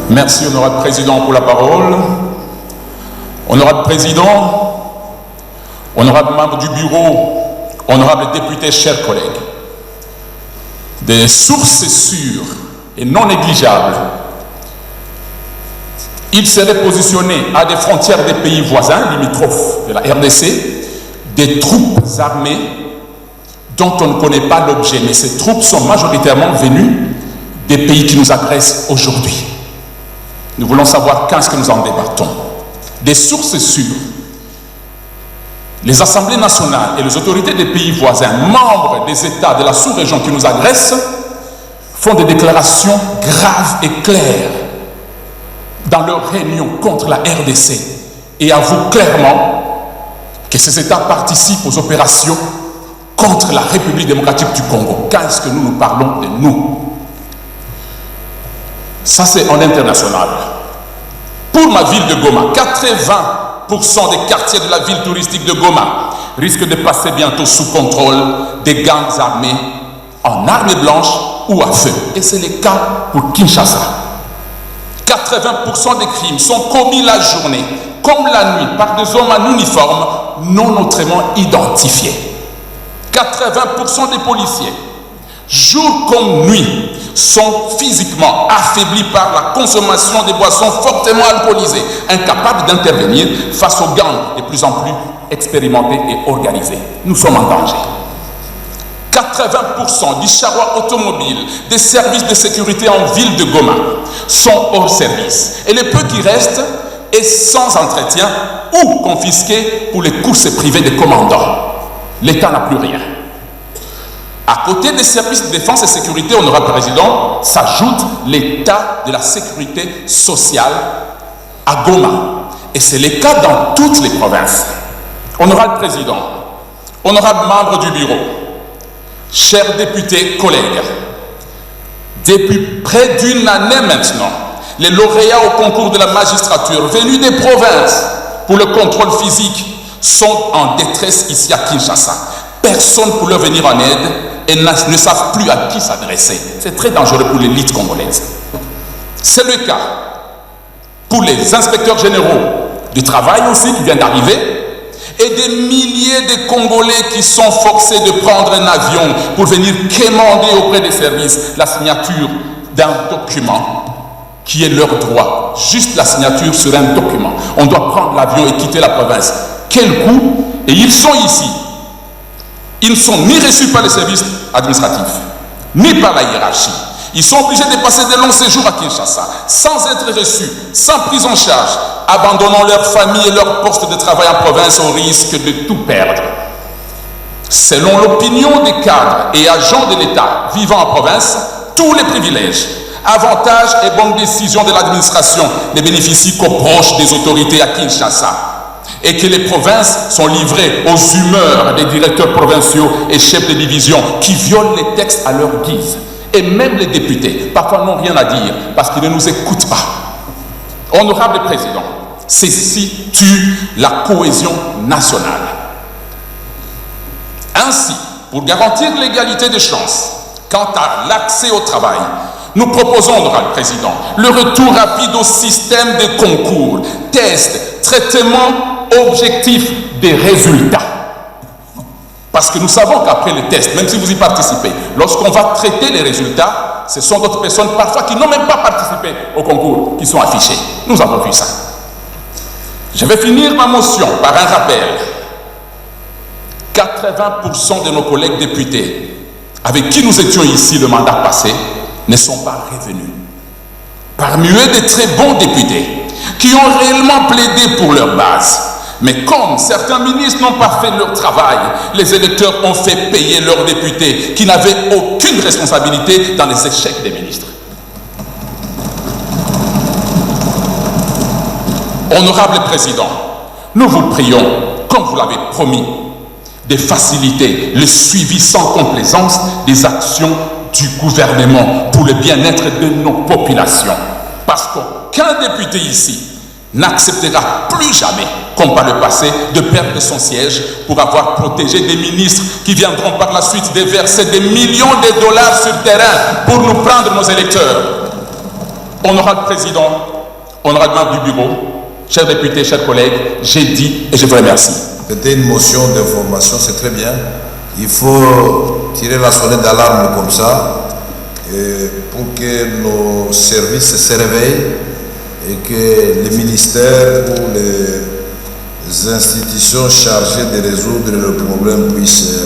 Merci, honorable président, pour la parole. Honorable président, honorable membre du bureau, honorable député, chers collègues, des sources sûres et non négligeables, il serait positionné à des frontières des pays voisins, limitrophes de la RDC, des troupes armées dont on ne connaît pas l'objet, mais ces troupes sont majoritairement venues des pays qui nous agressent aujourd'hui. Nous voulons savoir quand est-ce que nous en débattons. Des sources sûres, les assemblées nationales et les autorités des pays voisins, membres des États de la sous-région qui nous agressent, font des déclarations graves et claires dans leur réunion contre la RDC et avouent clairement que ces États participent aux opérations contre la République démocratique du Congo. Quand est-ce que nous parlons de nous? Ça, c'est en international. Pour ma ville de Goma, 80% des quartiers de la ville touristique de Goma risquent de passer bientôt sous contrôle des gangs armés en armes blanches ou à feu. Et c'est le cas pour Kinshasa. 80% des crimes sont commis la journée, comme la nuit, par des hommes en uniforme non autrement identifiés. 80% des policiers, jour comme nuit, sont physiquement affaiblis par la consommation des boissons fortement alcoolisées, incapables d'intervenir face aux gangs de plus en plus expérimentés et organisés. Nous sommes en danger. 80% du charroi automobile des services de sécurité en ville de Goma sont hors service. Et les peu qui restent est sans entretien ou confisqués pour les courses privées des commandants. L'État n'a plus rien. À côté des services de défense et sécurité, honorable président, s'ajoute l'état de la sécurité sociale à Goma. Et c'est le cas dans toutes les provinces. Honorable président, honorable membre du bureau, chers députés, collègues, depuis près d'une année maintenant, les lauréats au concours de la magistrature venus des provinces pour le contrôle physique sont en détresse ici à Kinshasa. Personne pour leur venir en aide et ne savent plus à qui s'adresser. C'est très dangereux pour l'élite congolaise. C'est le cas pour les inspecteurs généraux du travail aussi qui viennent d'arriver et des milliers de Congolais qui sont forcés de prendre un avion pour venir quémander auprès des services la signature d'un document qui est leur droit. Juste la signature sur un document. On doit prendre l'avion et quitter la province. Quel coût? Et ils sont ici. Ils ne sont ni reçus par les services administratifs, ni par la hiérarchie. Ils sont obligés de passer de longs séjours à Kinshasa, sans être reçus, sans prise en charge, abandonnant leur famille et leur poste de travail en province au risque de tout perdre. Selon l'opinion des cadres et agents de l'État vivant en province, tous les privilèges, avantages et bonnes décisions de l'administration ne bénéficient qu'aux proches des autorités à Kinshasa, et que les provinces sont livrées aux humeurs des directeurs provinciaux et chefs de division qui violent les textes à leur guise. Et même les députés, parfois n'ont rien à dire parce qu'ils ne nous écoutent pas. Honorable président, ceci tue la cohésion nationale. Ainsi, pour garantir l'égalité des chances quant à l'accès au travail, nous proposons, honorable président, le retour rapide au système de concours, tests, traitements objectifs des résultats. Parce que nous savons qu'après le test, même si vous y participez, lorsqu'on va traiter les résultats, ce sont d'autres personnes parfois qui n'ont même pas participé au concours qui sont affichées. Nous avons vu ça. Je vais finir ma motion par un rappel. 80% de nos collègues députés avec qui nous étions ici le mandat passé ne sont pas revenus. Parmi eux, des très bons députés qui ont réellement plaidé pour leur base. Mais comme certains ministres n'ont pas fait leur travail, les électeurs ont fait payer leurs députés qui n'avaient aucune responsabilité dans les échecs des ministres. Honorable président, nous vous prions, comme vous l'avez promis, de faciliter le suivi sans complaisance des actions du gouvernement pour le bien-être de nos populations. Parce qu'aucun député ici n'acceptera plus jamais, comme par le passé, de perdre son siège pour avoir protégé des ministres qui viendront par la suite déverser des millions de dollars sur le terrain pour nous prendre nos électeurs. Honorable Président, honorable membre du bureau, chers députés, chers collègues, j'ai dit et je vous remercie. C'était une motion d'information, c'est très bien. Il faut tirer la sonnette d'alarme comme ça pour que nos services se réveillent et que les ministères ou les institutions chargées de résoudre le problème puissent